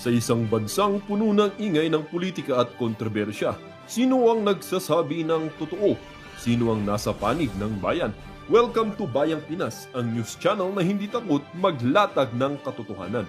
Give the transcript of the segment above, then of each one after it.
Sa isang bansang puno ng ingay ng politika at kontrobersya, sino ang nagsasabi ng totoo? Sino ang nasa panig ng bayan? Welcome to Bayang Pinas, ang news channel na hindi takot maglatag ng katotohanan.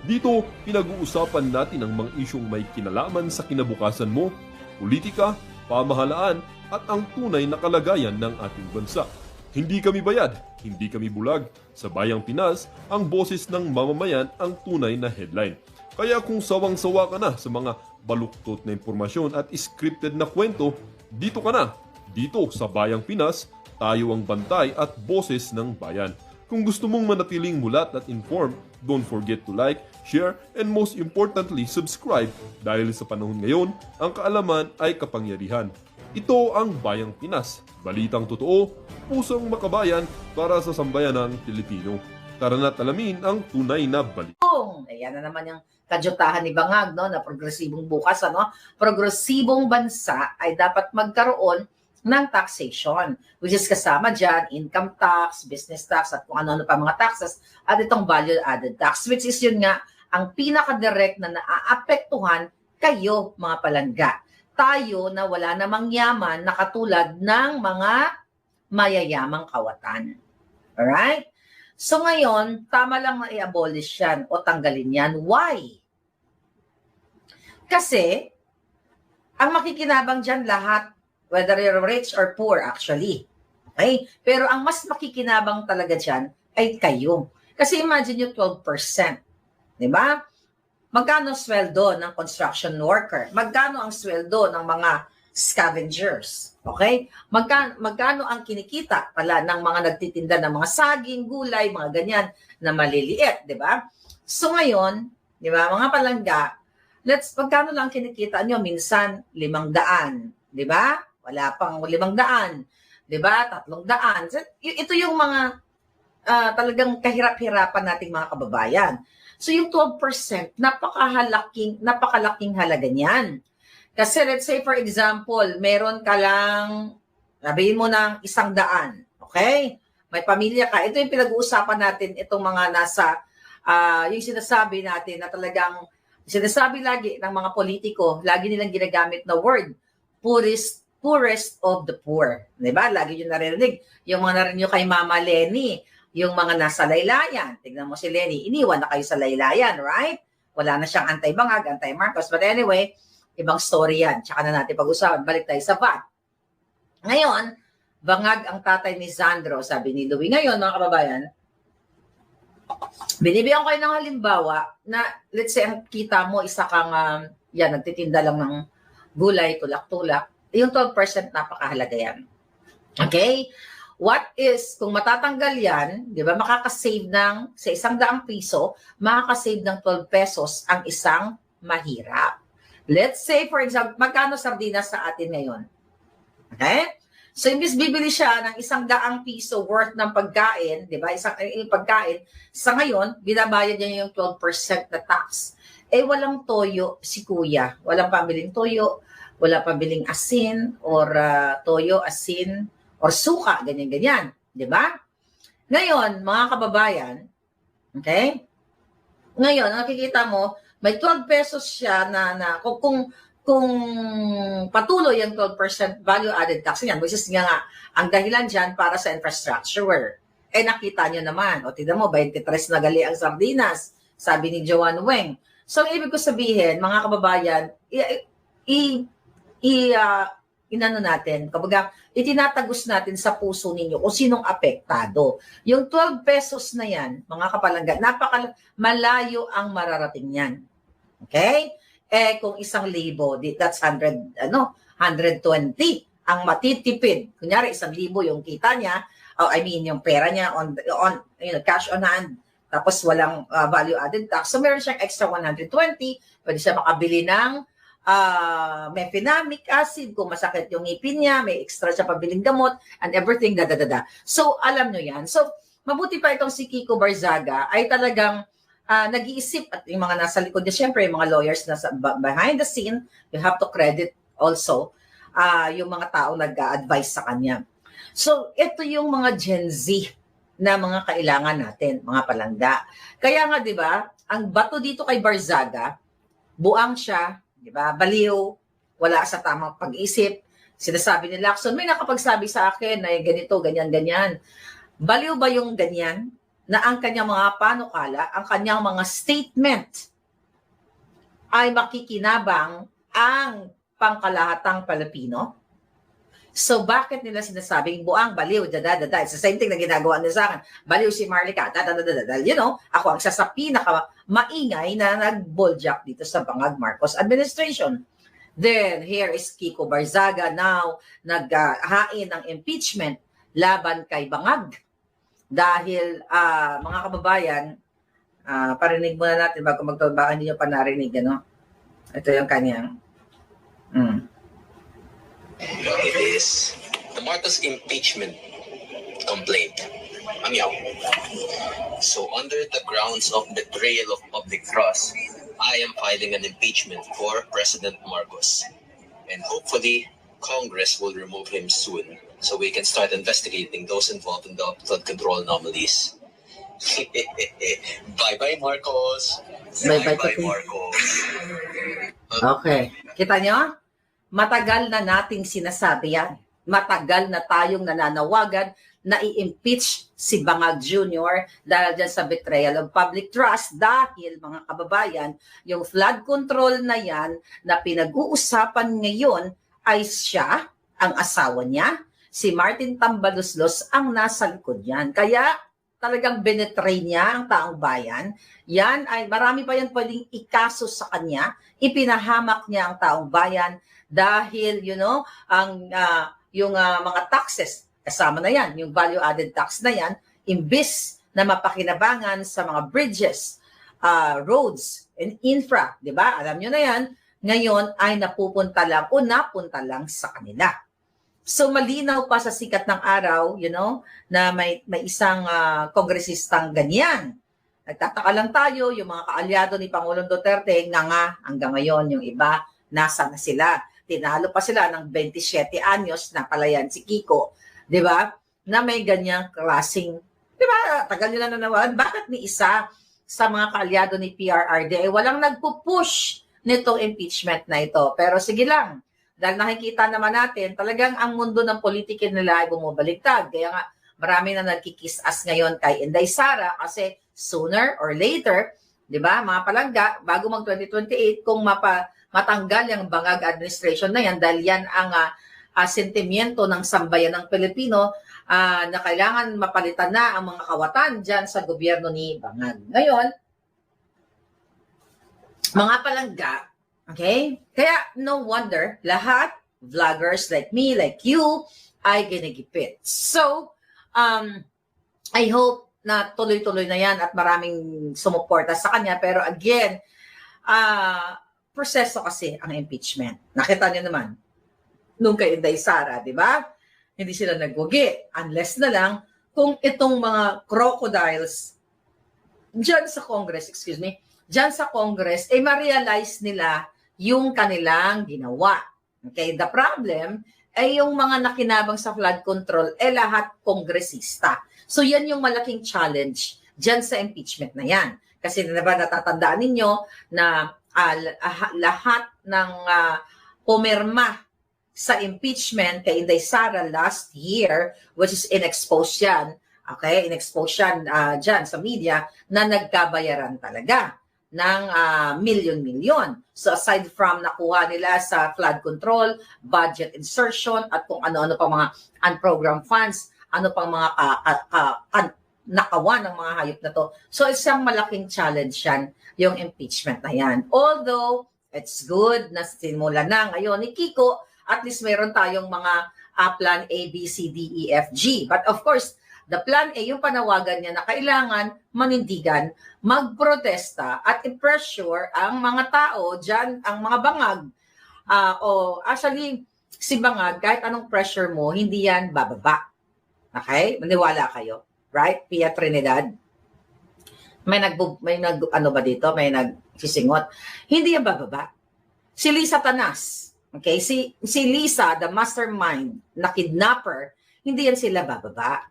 Dito, pinag-uusapan natin ang mga isyong may kinalaman sa kinabukasan mo, politika, pamahalaan at ang tunay na kalagayan ng ating bansa. Hindi kami bayad, hindi kami bulag. Sa Bayang Pinas, ang boses ng mamamayan ang tunay na headline. Kaya kung sawang-sawa ka na sa mga baluktot na impormasyon at scripted na kwento, dito ka na. Dito sa Bayang Pinas, tayo ang bantay at boses ng bayan. Kung gusto mong manatiling mulat at informed, don't forget to like, share, and most importantly, subscribe dahil sa panahon ngayon, ang kaalaman ay kapangyarihan. Ito ang Bayang Pinas, balitang totoo, pusong makabayan para sa sambayanang Pilipino. Tara na't alamin ang tunay na balita. Ayan na naman yung kadyutahan ni Bangag, no, na progresibong bukas, ano? Progresibong bansa ay dapat magkaroon ng taxation, which is kasama dyan, income tax, business tax, at kung ano-ano pa mga taxes, at itong value-added tax, which is yun nga, ang pinaka-direct na naaapektuhan kayo, mga palangga. Tayo na wala namang yaman na katulad ng mga mayayamang kawatan. Alright? So ngayon, tama lang na i-abolish yan o tanggalin yan. Why? Kasi, ang makikinabang dyan lahat, whether you're rich or poor actually. Okay? Pero ang mas makikinabang talaga dyan ay kayo. Kasi imagine nyo 12%. Di ba? Magkano sweldo ng construction worker? Magkano ang sweldo ng mga scavengers? Okay? Magkano ang kinikita pala ng mga nagtitinda ng mga saging, gulay, mga ganyan na maliliit, di ba? So ngayon, di ba, mga palangga, magkano lang kinikita nyo? Minsan, 500, di ba? Wala pang 500, di ba? 300. So, ito yung mga talagang kahirap-hirapan nating mga kababayan. So yung 12%, napakalaking halaga niyan. Kasi let's say for example, meron ka lang, sabihin mo ng 100, okay? May pamilya ka. Ito yung pinag-uusapan natin, itong mga nasa, yung sinasabi natin na talagang, sinasabi lagi ng mga politiko, lagi nilang ginagamit na word, poorest of the poor. Diba? Lagi yung narinig. Yung mga narinig nyo kay Mama Lenny, yung mga nasa laylayan. Tignan mo si Lenny, iniwan na kayo sa laylayan, right? Wala na siyang anti-Bangag, anti-Marcos. But anyway, ibang story yan. Tsaka na natin pag-usapan. Balik tayo sa VAT. Ngayon, Bangag ang tatay ni Sandro, sabi ni Louie. Ngayon, mga kababayan, binibigyan ko kayo ng halimbawa na, let's say, ang kita mo, isa kang, nagtitinda lang ng gulay, tulak-tulak. Yung 12% napakahalaga yan. Okay? What is, kung matatanggal yan, di ba, makakasave ng, sa 100 piso, makakasave ng 12 pesos ang isang mahirap. Let's say, for example, magkano sardinas sa atin ngayon? Okay? So, imbis bibili siya ng 100 piso worth ng pagkain, di ba, isang pagkain, sa ngayon, binabayad niya yung 12% na tax. Eh, walang toyo si kuya. Walang pabiling toyo, wala pabiling asin, or toyo, asin, or suka, ganyan-ganyan. Di ba? Ngayon, mga kababayan, okay? Ngayon, nakikita mo, may 12 pesos siya na kung patuloy yung 12% value-added tax niyan, which is nga ang dahilan dyan para sa infrastructure. Eh, nakita nyo naman, o tignan mo, 23 na gali ang sardinas, sabi ni Joanne Weng. So, ang ibig ko sabihin, mga kababayan, inano natin, kapag itinatagos natin sa puso ninyo kung sinong apektado. Yung 12 pesos na yan, mga kapalangga, malayo ang mararating yan. Okay? Eh, kung 1,000, that's 120 ang matitipid. Kunyari, 1,000 yung kita niya, yung pera niya on cash on hand, tapos walang value-added tax. So, meron siyang extra 120, pwede siya makabili ng mefenamic acid, kung masakit yung ngipin niya, may extra siya pabiling gamot, and everything, So, alam nyo yan. So, mabuti pa itong si Kiko Barzaga ay talagang nag-iisip, at yung mga nasa likod niya, syempre, yung mga lawyers na behind the scene, you have to credit also yung mga tao nag-advise sa kanya. So, ito yung mga Gen Z na mga kailangan natin, mga palangga. Kaya nga, di ba, ang bato dito kay Barzaga, buang siya, di ba? Baliw, wala sa tamang pag-isip. Sinasabi ni Lacson, may nakapagsabi sa akin na ganito, ganyan, ganyan. Baliw ba yung ganyan? Na ang kanyang mga panukala, ang kanyang mga statement ay makikinabang ang pangkalahatang Pilipino? So bakit nila sinasabing buang baliw, dadadada? It's the same thing na ginagawa nila sa akin. Baliw si Marlica, dadadada. You know, ako ang isa sa pinaka-maingay na nag-bulljack dito sa Bangag Marcos administration. Then, here is Kiko Barzaga now naghain ng impeachment laban kay Bangag. Dahil, mga kababayan, parinig muna natin bago baka hindi nyo pa narinig, ano? Ito yung kanyang. It is the Marcos impeachment complaint. So under the grounds of betrayal of public trust, I am filing an impeachment for President Marcos. And hopefully, Congress will remove him soon so we can start investigating those involved in the flood control anomalies. Bye-bye, Marcos. Bye-bye, Marcos. Okay. Kita nyo? Matagal na nating sinasabi yan. Matagal na tayong nananawagan na i-impeach si Bangag Jr. dahil dyan sa betrayal of public trust dahil, mga kababayan, yung flood control na yan na pinag-uusapan ngayon ay siya, ang asawa niya, si Martin Tambaluslos ang nasa likod yan. Kaya talagang binetray niya ang taong bayan. Yan ay marami pa yan pwedeng ikaso sa kanya. Ipinahamak niya ang taong bayan dahil, you know, ang yung mga taxes, kasama na yan, yung value-added tax na yan, imbis na mapakinabangan sa mga bridges, roads, and infra, di ba? Alam nyo na yan, ngayon ay napupunta lang o napunta lang sa kanila. So malinaw pa sa sikat ng araw, you know, na may isang kongresistang ganyan. Nagtataka lang tayo, yung mga kaalyado ni Pangulong Duterte, nga hanggang ngayon, yung iba, nasa na sila. Tinalo pa sila ng 27 anyos na palayan si Kiko, di ba? Na may ganyang klaseng, di ba? Tagal nila nanawagan. Bakit ni isa sa mga kaalyado ni PRRD ay walang nagpo-push nitong impeachment na ito? Pero sige lang, dahil nakikita naman natin, talagang ang mundo ng politika nila ay bumabaliktad. Kaya nga, marami na nagkikis-as ngayon kay Inday Sara kasi sooner or later, di ba, mga palangga, bago mag-2028, kung matanggal yung Bangag administration na yan dahil yan ang sentimiento ng sambayan ng Pilipino na kailangan mapalitan na ang mga kawatan dyan sa gobyerno ni Bangag. Ngayon, mga palangga, okay? Kaya no wonder, lahat, vloggers like me, like you, ay ginigipit. So, I hope na tuloy-tuloy na yan at maraming sumuporta sa kanya. Pero again, proseso kasi ang impeachment. Nakita niyo naman, nung kay Inday Sara, di ba? Hindi sila nagwagi. Unless na lang, kung itong mga crocodiles dyan sa Congress, dyan sa Congress, ay ma-realize nila yung kanilang ginawa. Okay? The problem ay yung mga nakinabang sa flood control, lahat kongresista. So yan yung malaking challenge dyan sa impeachment na yan. Kasi diba natatandaan ninyo na lahat ng pumirma sa impeachment kay Inday Sara last year, which is in-expose yan, okay, in-expose yan dyan sa media, na nagkabayaran talaga ng milyon-milyon. So aside from nakuha nila sa flood control, budget insertion, at kung ano-ano pa mga unprogrammed funds, ano pang mga nakawa ng mga hayop na to. So isang malaking challenge yan, yung impeachment na yan. Although, it's good na simula na ngayon ni Kiko, at least meron tayong mga plan A, B, C, D, E, F, G. But of course, the plan A, yung panawagan niya na kailangan manindigan, magprotesta at i-pressure ang mga tao dyan, ang mga bangag. Actually, si Bangag, kahit anong pressure mo, hindi yan bababa. Okay? Maniwala kayo. Right? Pia Trinidad. May nagsisingot. Hindi yan bababa. Si Lisa Tanas. Okay? Si Lisa, the mastermind na kidnapper, hindi yan sila bababa.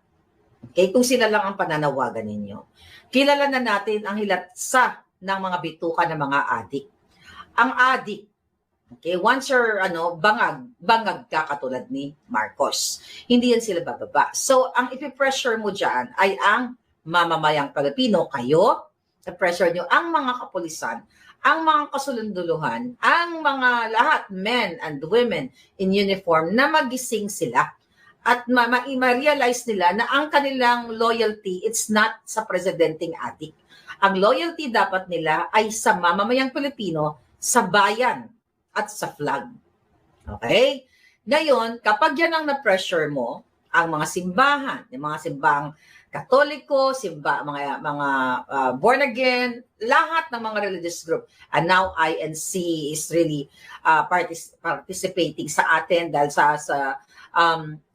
Okay? Kung sila lang ang pananawagan ninyo. Kilala na natin ang hilatsa ng mga bituka ng mga adik. ang adik. Okay, once you're bangag ka katulad ni Marcos. Hindi yan sila bababa. So, ang ipipressure mo dyan ay ang mamamayang Pilipino, kayo, pressure nyo ang mga kapulisan, ang mga kasulunduluhan, ang mga lahat, men and women in uniform, na magising sila at ma-realize nila na ang kanilang loyalty, it's not sa presidenteng adik. Ang loyalty dapat nila ay sa mamamayang Pilipino, sa bayan, at sa flag. Okay? Ngayon, kapag yan ang na-pressure mo, ang mga simbahan, yung mga simbahang Katoliko, mga born again, lahat ng mga religious group, and now INC is really participating sa atin dahil sa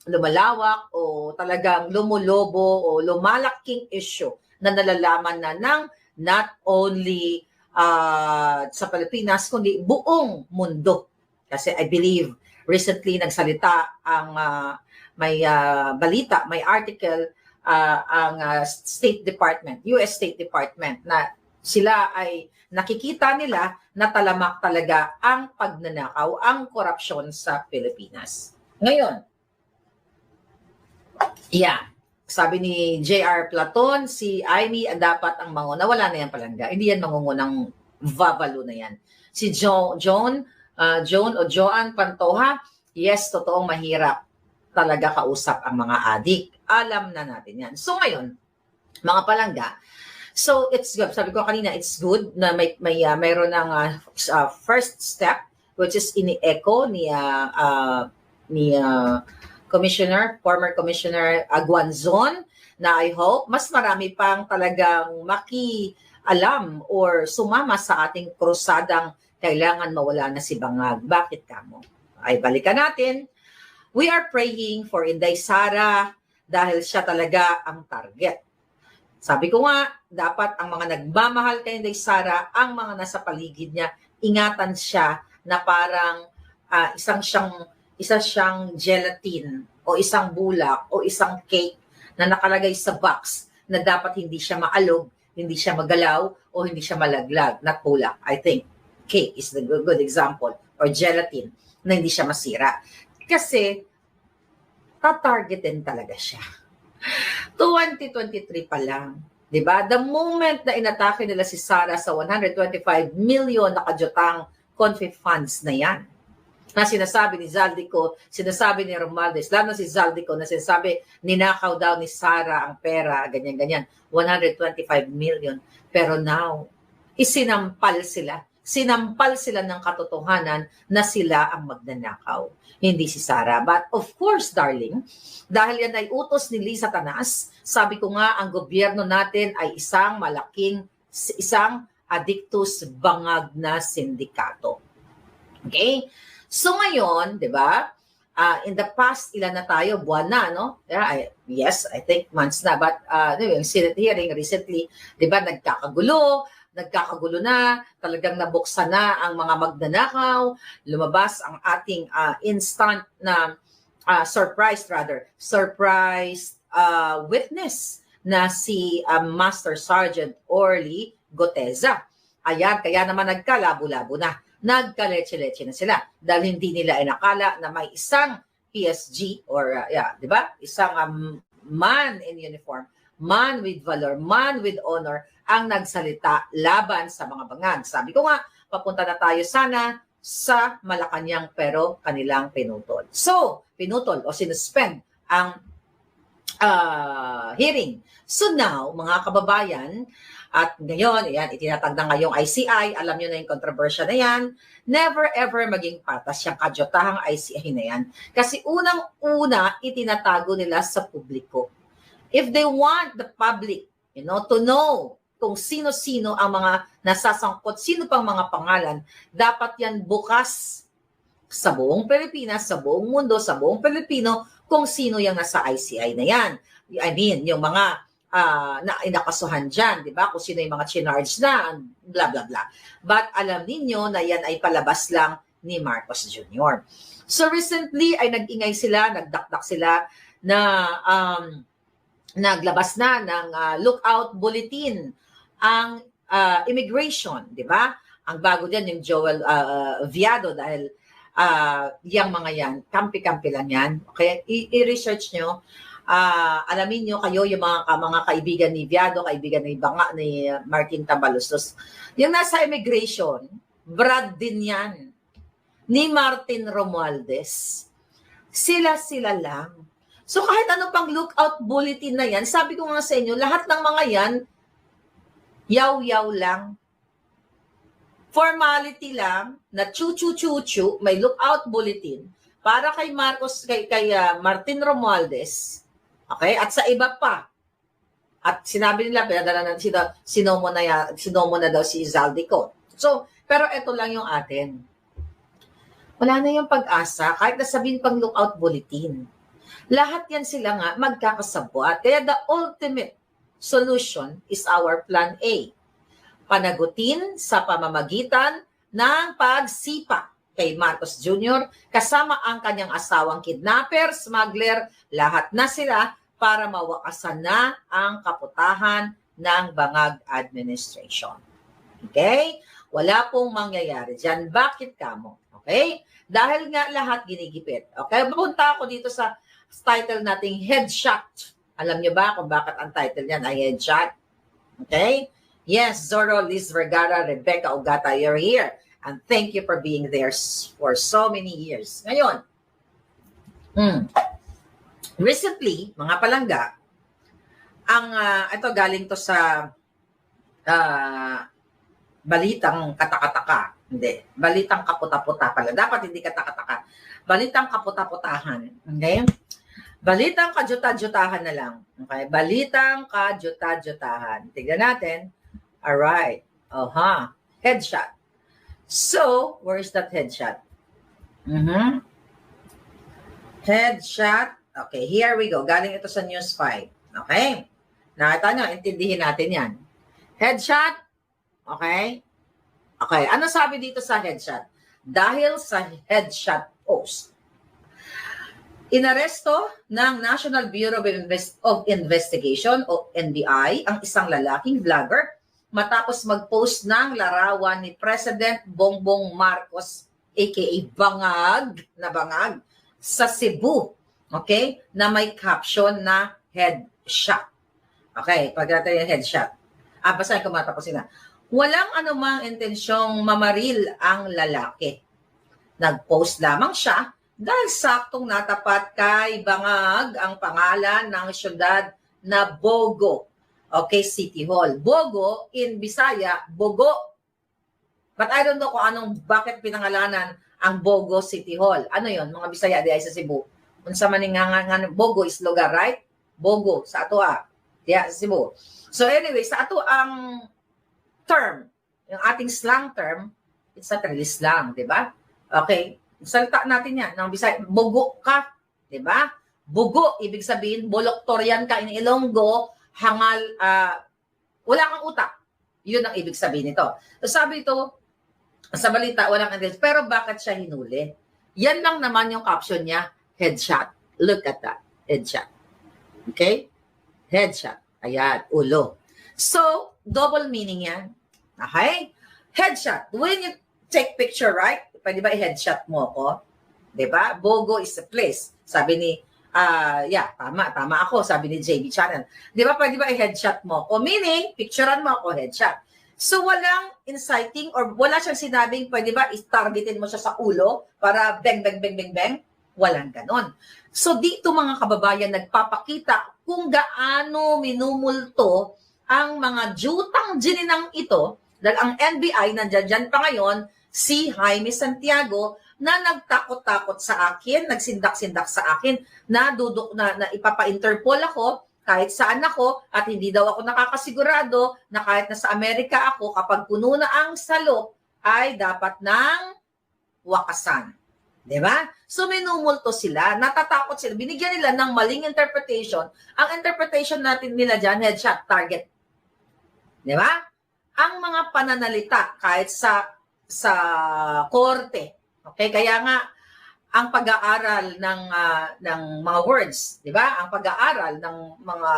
lumalawak o talagang lumulobo o lumalaking issue na nalalaman na ng not only sa Pilipinas, kundi buong mundo. Kasi I believe, recently nagsalita ang may balita, may article, ang State Department, US State Department, na sila ay nakikita nila na talamak talaga ang pagnanakaw, ang korupsyon sa Pilipinas. Ngayon, sabi ni J.R. Platon, si Amy dapat ang manguna. Wala na yan palangga. Hindi yan mangungunang vavalo na yan. Si Joan Pantoja, yes, totoong mahirap talaga kausap ang mga adik. Alam na natin yan. So ngayon, mga palangga, so it's good. Sabi ko kanina, it's good na mayroon ng first step, which is ini-echo ni former Commissioner Aguanzon, na I hope mas marami pang talagang makialam or sumama sa ating krusadang kailangan mawala na si Bangag. Bakit kamo? Ay balikan natin. We are praying for Inday Sara dahil siya talaga ang target. Sabi ko nga, dapat ang mga nagmamahal kay Inday Sara, ang mga nasa paligid niya, ingatan siya na parang isa siyang gelatin o isang bulak o isang cake na nakalagay sa box na dapat hindi siya maalog, hindi siya magalaw, o hindi siya malaglag, not bulak. I think cake is the good example, or gelatin na hindi siya masira. Kasi tatargetin talaga siya. 2023 pa lang, di ba? The moment na inatake nila si Sara sa 125 million na kadyotang confit funds na yan, na sinasabi ni Zaldico, sinasabi ni Romualdez, lalo na si Zaldico na sinasabi, ninakaw daw ni Sara ang pera, ganyan-ganyan, 125 million. Pero now, sinampal sila ng katotohanan na sila ang magnanakaw, hindi si Sara. But of course, darling, dahil yan ay utos ni Lisa Tanas, sabi ko nga, ang gobyerno natin ay isang addictus bangag na sindikato. Okay? So ngayon, di ba, in the past, ilan na tayo, buwan na, no? Yes, I think months na. But yung Senate hearing recently, di ba, nagkakagulo na, talagang nabuksan na ang mga magnanakaw, lumabas ang ating instant na surprise witness na si Master Sergeant Orly Goteza. Ayan, kaya naman nagkalabo-labo na. Nagkaletse-letse na sila dahil hindi nila inakala na may isang PSG or di ba? Isang man in uniform, man with valor, man with honor ang nagsalita laban sa mga bangag. Sabi ko nga, papunta na tayo sana sa Malacanang pero kanilang pinutol. So, pinutol o sinuspend ang hearing. So now, mga kababayan, at ngayon, ayan, itinatag na ngayong ICI, alam nyo na yung controversial na yan, never ever maging patas yung kadyotahang ICI na yan. Kasi unang-una, itinatago nila sa publiko. If they want the public, to know kung sino-sino ang mga nasasangkot, sino pang mga pangalan, dapat yan bukas sa buong Pilipinas, sa buong mundo, sa buong Pilipino, kung sino yung nasa ICI na yan. I mean, yung mga na inakasuhan dyan, di ba? Kung sino yung mga chinarge na, blah, blah, blah. But alam ninyo na yan ay palabas lang ni Marcos Jr. So recently ay nag-ingay sila, nagdakdak sila na naglabas na ng lookout bulletin ang immigration, di ba? Ang bago din yung Joel Viado dahil yung mga yan, kampi-kampi lang yan. Okay? I-research nyo. Alamin nyo kayo yung mga kaibigan ni Viado, kaibigan ni Banga, ni Martin Tambaluslos. Yung nasa immigration, Brad din yan. Ni Martin Romualdez. Sila lang. So kahit ano pang lookout bulletin na yan, sabi ko nga sa inyo, lahat ng mga yan, yaw-yaw lang. Formality lang, na chu-chu-chu-chu, may lookout bulletin, para kay Marcos, kay Martin Romualdez, okay, at sa iba pa. At sinabi nila, pinadala na sinomo na daw si Zaldico. So, pero ito lang yung atin. Wala na yung pag-asa, kahit nasabihin pang lookout bulletin. Lahat yan sila nga magkakasabwat. Kaya the ultimate solution is our plan A. Panagutin sa pamamagitan ng pagsipa kay Marcos Jr. kasama ang kanyang asawang kidnapper, smuggler, lahat na sila para mawakasan na ang kaputahan ng Bangag administration. Okay? Wala pong mangyayari dyan. Bakit kamo? Okay? Dahil nga lahat ginigipit. Okay? Pupunta ako dito sa title nating Headshot. Alam niyo ba kung bakit ang title niyan ay Headshot? Okay? Yes, Zorro, Liz Vergara, Rebecca Ogata, you're here. And thank you for being there for so many years. Ngayon, recently, mga palangga, ito galing to sa balitang katakataka. Hindi, balitang kaputa-puta pala. Dapat hindi katakataka. Balitang kaputa-putahan. Okay? Balitang kajuta-jutahan na lang. Okay? Balitang kajuta-jutahan. Tignan natin. Alright. Headshot. So, where is that headshot? Headshot. Okay, here we go. Galing ito sa News 5. Okay? Nakita nyo, intindihin natin yan. Headshot. Okay? Okay, ano sabi dito sa headshot? Dahil sa headshot post, inaresto ng National Bureau of Investigation o NBI ang isang lalaking vlogger matapos mag-post ng larawan ni President Bongbong Marcos aka Bangag sa Cebu, okay, na may caption na headshot. Okay, pag natin yung headshot. Basahin ko matapos sila. Walang anumang intensyong mamaril ang lalaki. Nag-post lamang siya dahil saktong natapat kay Bangag ang pangalan ng syudad na Bogo. Okay, City Hall. Bogo, in Bisaya, Bogo. But I don't know bakit pinangalanan ang Bogo City Hall. Ano yon? Mga Bisaya di ay sa Cebu. Kung sa maningangan, Bogo is lugar, right? Bogo, sa ato sa Cebu. So anyway, sa ato ang term, yung ating slang term, it's not really slang, di ba? Okay, salita natin yan, ng Bisaya, Bogo ka, di ba? Bugo, ibig sabihin, boloktorian ka in Ilonggo, hangal, wala kang utak. Yun ang ibig sabihin nito. So sabi ito, sa balita, walang intention. Pero bakit siya hinuli? Yan lang naman yung caption niya, headshot. Look at that, headshot. Okay? Headshot. Ayan, ulo. So, double meaning yan. Okay? Headshot. When you take picture, right? Pwede ba i-headshot mo ako? Diba? Bogo is a place. Sabi ni, tama ako, sabi ni JB Channel. Diba? Pwede ba i-headshot mo ako? Meaning, picturean mo ako, headshot. So, walang inciting or wala siyang sinabing, pwede ba i-targetin mo siya sa ulo para bang, bang, bang, bang, bang? Walang ganon. So, dito mga kababayan, nagpapakita kung gaano minumulto ang mga jutang gininang ito dahil ang NBI, nandiyan pa ngayon, si Jaime Santiago, na nagtakot-takot sa akin, nagsindak-sindak sa akin, na ipapa-interpol ako kahit saan ako at hindi daw ako nakakasigurado na kahit nasa Amerika ako, kapag puno na ang salop, ay dapat nang wakasan. Diba? So minumulto sila, natatakot sila, binigyan nila ng maling interpretation. Ang interpretation natin nila dyan, headshot, target. Diba? Ang mga pananalita kahit sa korte. Okay, kaya nga ang pag-aaral ng mga words, 'di ba? Ang pag-aaral ng mga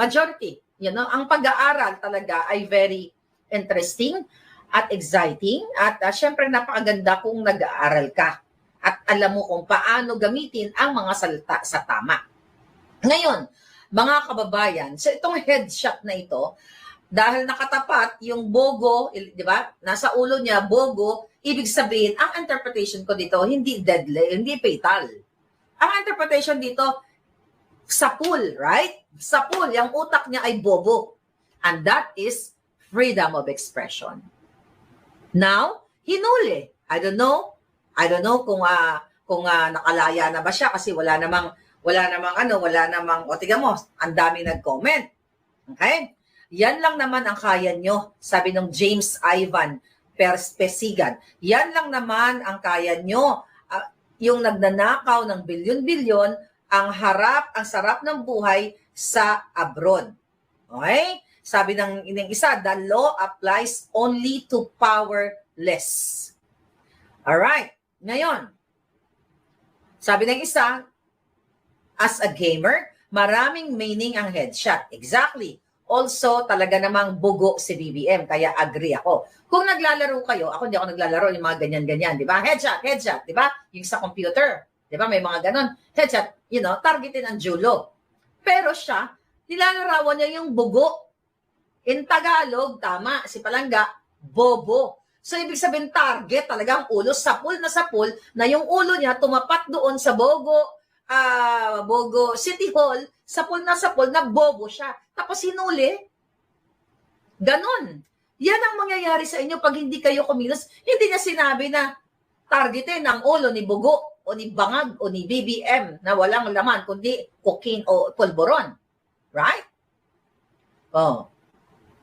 majority, ang pag-aaral talaga ay very interesting at exciting at syempre napakaganda kung nag-aaral ka at alam mo kung paano gamitin ang mga salita sa tama. Ngayon, mga kababayan, sa itong headshot na ito, dahil nakatapat yung bogo, di ba? Nasa ulo niya, bogo, ibig sabihin, ang interpretation ko dito, hindi deadly, hindi fatal. Ang interpretation dito, sapul, right? Sapul, yung utak niya ay bobo. And that is freedom of expression. Now, hinuli. I don't know kung nakalaya na ba siya kasi wala namang o tingnan mo, ang dami nag-comment. Okay? Yan lang naman ang kaya nyo, sabi ng James Ivan Perspesigan. Yan lang naman ang kaya nyo. Yung nagnanakaw ng bilyon-bilyon, ang sarap ng buhay sa abroad. Okay? Sabi ng isa, the law applies only to powerless. Alright. Ngayon, sabi ng isa, as a gamer, maraming meaning ang headshot. Exactly. Also, talaga namang bugo si BBM, kaya agree ako. Kung naglalaro kayo, ako hindi ako naglalaro yung mga ganyan-ganyan, di ba? Headshot, di ba? Yung sa computer, di ba? May mga ganon. Headshot, targetin ang julo. Pero siya, nilalarawan niya yung bugo. In Tagalog, tama, si Palangga, bobo. So, ibig sabihin, target talaga ang ulo, sapul na yung ulo niya tumapat doon sa Bogo City Hall, sapul na bobo siya. Tapos hinuli. Ganon. Yan ang mangyayari sa inyo pag hindi kayo kumilos. Hindi niya sinabi na targetin ang ulo ni Bogo o ni Bangag o ni BBM na walang laman kundi cocaine o pulburon. Right? Oh.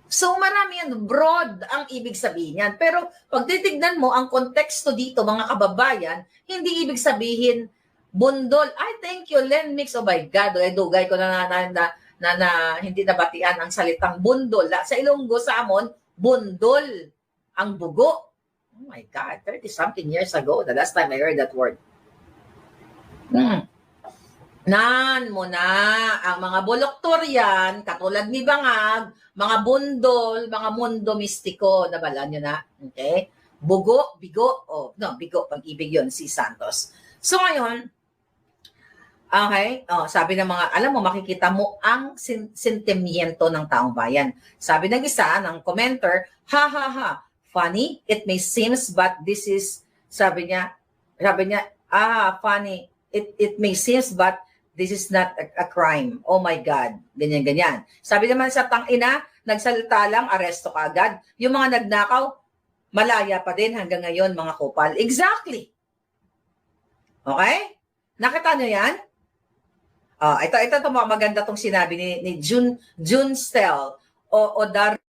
So marami yan, broad ang ibig sabihin yan. Pero pag titignan mo ang konteksto dito, mga kababayan, hindi ibig sabihin bundol. Ay, thank you, Len Mix. Oh my God, dugay ko na hindi nabatian ang salitang bundol. Sa Ilonggo, sa Amon, bundol ang bugo. Oh my God, 30-something years ago, the last time I heard that word. Nan mo na ang mga buloktoryan, katulad ni Bangag, mga bundol, mga mundo mistiko, nabala nyo na, okay? Bugo, bigo, bigo, pag-ibig yun, si Santos. So ngayon, okay, sabi ng mga, alam mo, makikita mo ang sentimiento ng taong bayan. Sabi ng isa, ng commenter, funny, it may seems, but this is, sabi niya, funny, it may seems, but this is not a crime. Oh my God. Ganyan. Sabi naman sa tangina, nagsalita lang, aresto ka agad. Yung mga nagnakaw, malaya pa din hanggang ngayon, mga kupal. Exactly. Okay? Nakita nyo yan? Ito maganda tong sinabi ni June Stel o Dar